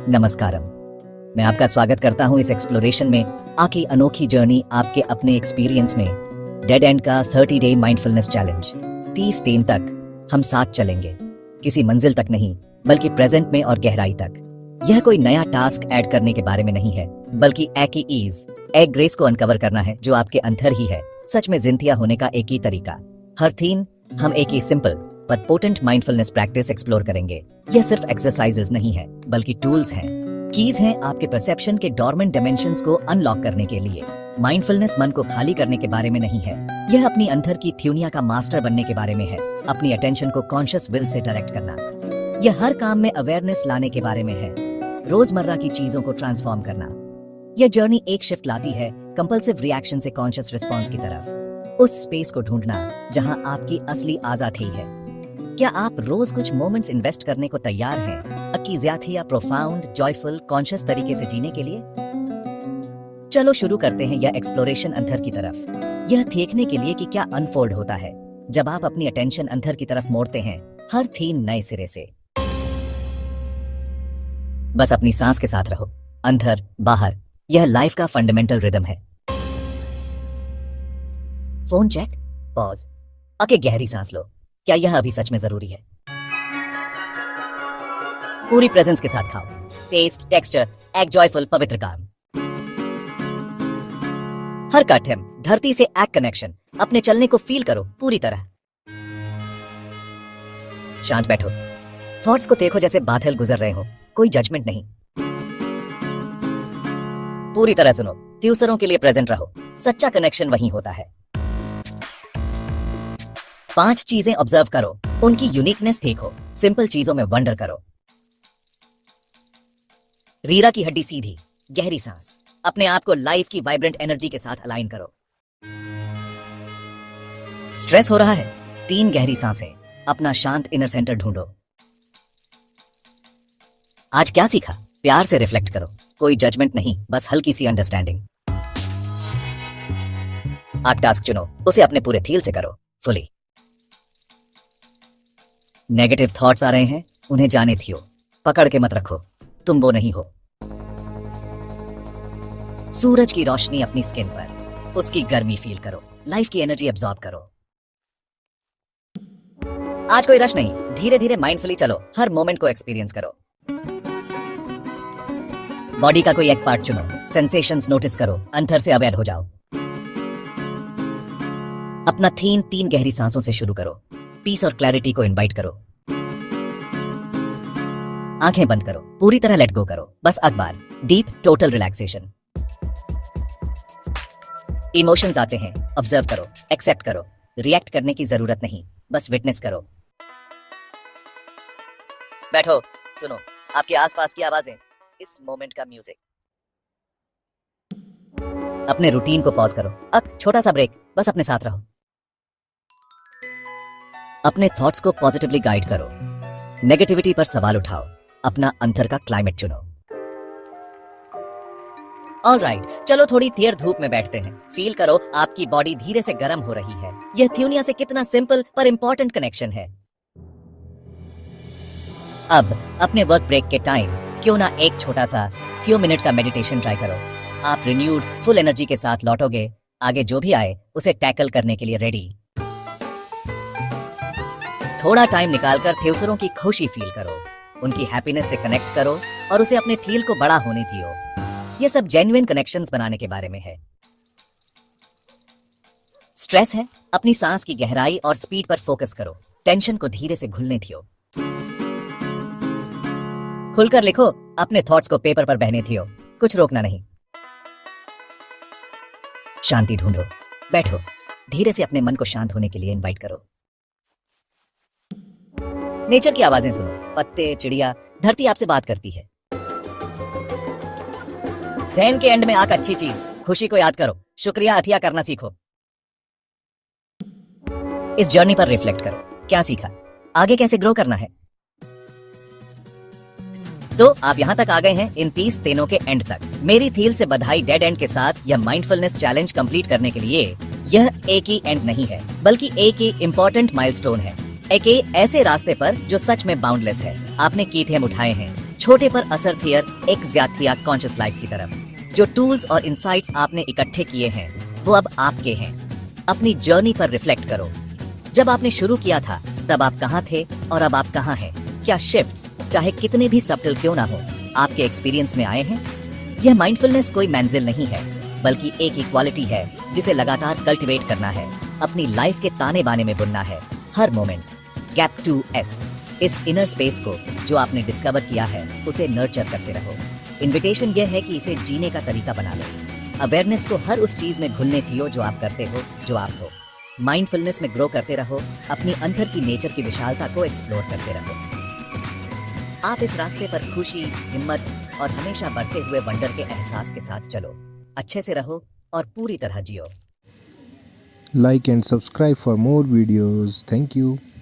नमस्कारम। मैं आपका स्वागत करता हूं इस एक्सप्लोरेशन में। आकी अनोखी जर्नी आपके अपने एक्सपीरियंस में। डेड एंड का 30 डे माइंडफुलनेस चैलेंज। 30 दिन तक हम साथ चलेंगे, किसी मंजिल तक नहीं बल्कि प्रेजेंट में और गहराई तक। यह कोई नया टास्क ऐड करने के बारे में नहीं है, बल्कि एकी ईज एक ग्रेस को अनकवर करना है जो आपके अंदर ही है। सच में जिंदगियां होने का एक ही तरीका। हर दिन हम एक ही सिंपल पर पोटेंट माइंडफुलनेस प्रैक्टिस एक्सप्लोर करेंगे। यह सिर्फ एक्सरसाइजेस नहीं है, बल्कि टूल्स हैं, कीज हैं आपके परसेप्शन के डॉर्मेंट डायमेंशंस को अनलॉक करने के लिए। माइंडफुलनेस मन को खाली करने के बारे में नहीं है, यह अपनी अंदर की थ्यूनिया का मास्टर बनने के बारे में है। अपनी अटेंशन को कॉन्शियस विल से डायरेक्ट करना। यह हर काम में अवेयरनेस लाने के बारे में है, रोजमर्रा की चीजों को ट्रांसफॉर्म करना। यह जर्नी एक शिफ्ट लाती है कंपल्सिव रिएक्शन से कॉन्शियस रिस्पॉन्स की तरफ। उस स्पेस को ढूंढना जहां आपकी असली आजादी है। क्या आप रोज कुछ मोमेंट्स इन्वेस्ट करने को तैयार हैं अकी ज्यादा प्रोफाउंड, जॉयफुल, कॉन्शियस तरीके से जीने के लिए? चलो शुरू करते हैं यह एक्सप्लोरेशन अंदर की तरफ। यह देखने के लिए कि क्या अनफोल्ड होता है जब आप अपनी अटेंशन अंदर की तरफ मोड़ते हैं, हर थीम नए सिरे से। बस अपनी सांस के साथ रहो, अंदर बाहर। यह लाइफ का फंडामेंटल रिदम है। फोन चेक, पॉज, ओके, गहरी सांस लो। क्या यह अभी सच में जरूरी है? पूरी प्रेजेंस के साथ खाओ। टेस्ट, टेक्सचर, एक जॉयफुल पवित्र काम। हर कथम धरती से एक कनेक्शन। अपने चलने को फील करो पूरी तरह। शांत बैठो। थॉट्स को देखो जैसे बादल गुजर रहे हो, कोई जजमेंट नहीं। पूरी तरह सुनो, दूसरों के लिए प्रेजेंट रहो। सच्चा कनेक्शन वहीं होता है। 5 चीजें ऑब्जर्व करो, उनकी यूनिकनेस देखो, सिंपल चीजों में वंडर करो। रीढ़ की हड्डी सीधी, गहरी सांस। अपने आप को लाइफ की वाइब्रेंट एनर्जी के साथ अलाइन करो। स्ट्रेस हो रहा है? 3 गहरी सांसें। अपना शांत इनर सेंटर ढूंढो। आज क्या सीखा? प्यार से रिफ्लेक्ट करो, कोई जजमेंट नहीं, बस हल्की सी अंडरस्टैंडिंग। आज टास्क चुनो, उसे अपने पूरे दिल से करो, फुली। नेगेटिव थॉट्स आ रहे हैं, उन्हें जाने दियो, पकड़ के मत रखो, तुम वो नहीं हो। सूरज की रोशनी अपनी स्किन पर, उसकी गर्मी फील करो, लाइफ की एनर्जी एब्जॉर्ब करो। आज कोई रश नहीं, धीरे धीरे माइंडफुली चलो, हर मोमेंट को एक्सपीरियंस करो। बॉडी का कोई एक पार्ट चुनो, सेंसेशंस नोटिस करो, अंदर से अवेयर हो जाओ। अपना थीम 3 गहरी सांसों से शुरू करो। पीस और क्लैरिटी को इनवाइट करो। आंखें बंद करो, पूरी तरह लेट गो करो, बस अखबार। Deep total relaxation. इमोशंस आते हैं, ऑब्जर्व करो, एक्सेप्ट करो। रिएक्ट करने की जरूरत नहीं, बस विटनेस करो। बैठो, सुनो आपके आसपास की आवाजें, इस मोमेंट का म्यूजिक। अपने रूटीन को पॉज करो। अब छोटा सा ब्रेक, बस अपने साथ रहो। अपने थॉट्स को पॉजिटिवली गाइड करो, नेगेटिविटी पर सवाल उठाओ, अपना अंदर का क्लाइमेट चुनो। ऑलराइट, चलो थोड़ी देर धूप में बैठते हैं। फील करो आपकी बॉडी धीरे से गर्म हो रही है। यह थ्यूनिया से कितना सिंपल पर इंपॉर्टेंट कनेक्शन है। अब अपने वर्क ब्रेक के टाइम क्यों ना एक छोटा सा 3 मिनट का मेडिटेशन ट्राई करो। आप रिन्यूड फुल एनर्जी के साथ लौटोगे, आगे जो भी आए उसे टैकल करने के लिए रेडी। थोड़ा टाइम निकालकर दूसरों की खुशी फील करो, उनकी हैप्पीनेस से कनेक्ट करो और उसे अपने थील को बड़ा होने दियो। यह सब जेन्युइन कनेक्शंस बनाने के बारे में है। स्ट्रेस है? अपनी सांस की गहराई और स्पीड पर फोकस करो। टेंशन को धीरे से घुलने दियो। खुलकर लिखो, अपने थॉट्स को पेपर पर बहने दियो, कुछ रोकना नहीं। शांति ढूंढो, बैठो, धीरे से अपने मन को शांत होने के लिए इनवाइट करो। नेचर की आवाजें सुनो, पत्ते, चिड़िया, धरती आपसे बात करती है। दिन के एंड में आक अच्छी चीज, खुशी को याद करो, शुक्रिया अथिया करना सीखो। इस जर्नी पर रिफ्लेक्ट करो, क्या सीखा, आगे कैसे ग्रो करना है। तो आप यहां तक आ गए हैं इन 30 दिनों के एंड तक। मेरी थील से बधाई। डेड एंड के साथ यह माइंडफुलनेस चैलेंज कंप्लीट करने के लिए यह एक ही एंड नहीं है, बल्कि एक ही इंपॉर्टेंट माइलस्टोन है। एक ऐसे रास्ते पर जो सच में बाउंडलेस है। आपने की थेम उठाए हैं, छोटे पर असर थियर एक ज्यादा कॉन्शियस लाइफ की तरफ। जो टूल्स और इंसाइट्स आपने इकट्ठे किए हैं वो अब आपके हैं। अपनी जर्नी पर रिफ्लेक्ट करो। जब आपने शुरू किया था तब आप कहाँ थे और अब आप कहाँ हैं? क्या शिफ्ट्स, चाहे कितने भी सब्टल क्यों ना हो, आपके एक्सपीरियंस में आए हैं? यह माइंडफुलनेस कोई मंजिल नहीं है, बल्कि एक इक्वालिटी है जिसे लगातार कल्टीवेट करना है, अपनी लाइफ के ताने बाने में बुनना है। हर मोमेंट गैप 2S, इस इनर स्पेस को जो आपने डिस्कवर किया है उसे नर्चर करते रहो। इनविटेशन यह है कि इसे जीने का तरीका बना लो। अवेयरनेस को हर उस चीज में घुलने दियो जो आप करते हो, जो आप हो। माइंडफुलनेस में ग्रो करते रहो, अपनी अंदर की नेचर की विशालता को एक्सप्लोर करते रहो। आप इस रास्ते पर खुशी, हिम्मत और हमेशा बढ़ते हुए वंडर के एहसास के साथ चलो। अच्छे से रहो और पूरी तरह जियो। Like and subscribe for more videos. Thank you.